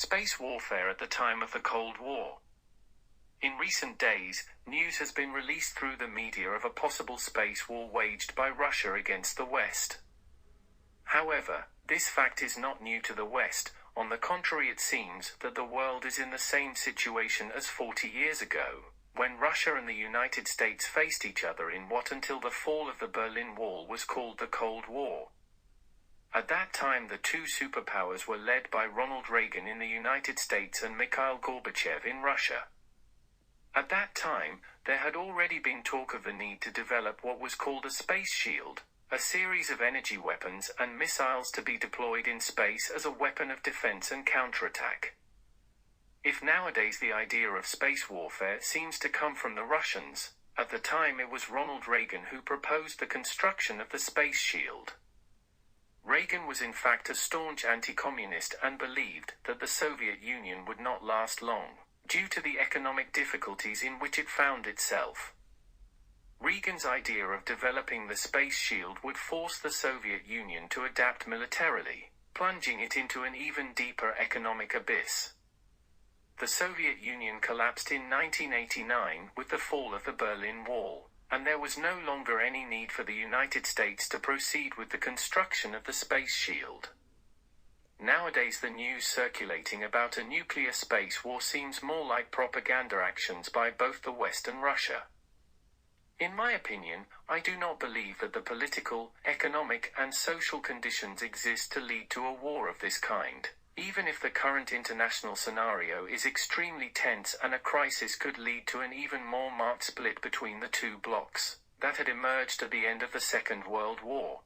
Space warfare at the time of the Cold War. In recent days, news has been released through the media of a possible space war waged by Russia against the West. However, this fact is not new to the West. On the contrary, it seems that the world is in the same situation as 40 years ago, when Russia and the United States faced each other in what until the fall of the Berlin Wall was called the Cold War. At that time, the two superpowers were led by Ronald Reagan in the United States and Mikhail Gorbachev in Russia. At that time, there had already been talk of the need to develop what was called a space shield, a series of energy weapons and missiles to be deployed in space as a weapon of defense and counterattack. If nowadays the idea of space warfare seems to come from the Russians, at the time it was Ronald Reagan who proposed the construction of the space shield. Reagan was in fact a staunch anti-communist and believed that the Soviet Union would not last long, due to the economic difficulties in which it found itself. Reagan's idea of developing the space shield would force the Soviet Union to adapt militarily, plunging it into an even deeper economic abyss. The Soviet Union collapsed in 1989 with the fall of the Berlin Wall, and there was no longer any need for the United States to proceed with the construction of the space shield. Nowadays, the news circulating about a nuclear space war seems more like propaganda actions by both the West and Russia. In my opinion, I do not believe that the political, economic, and social conditions exist to lead to a war of this kind, even if the current international scenario is extremely tense and a crisis could lead to an even more marked split between the two blocs that had emerged at the end of the Second World War.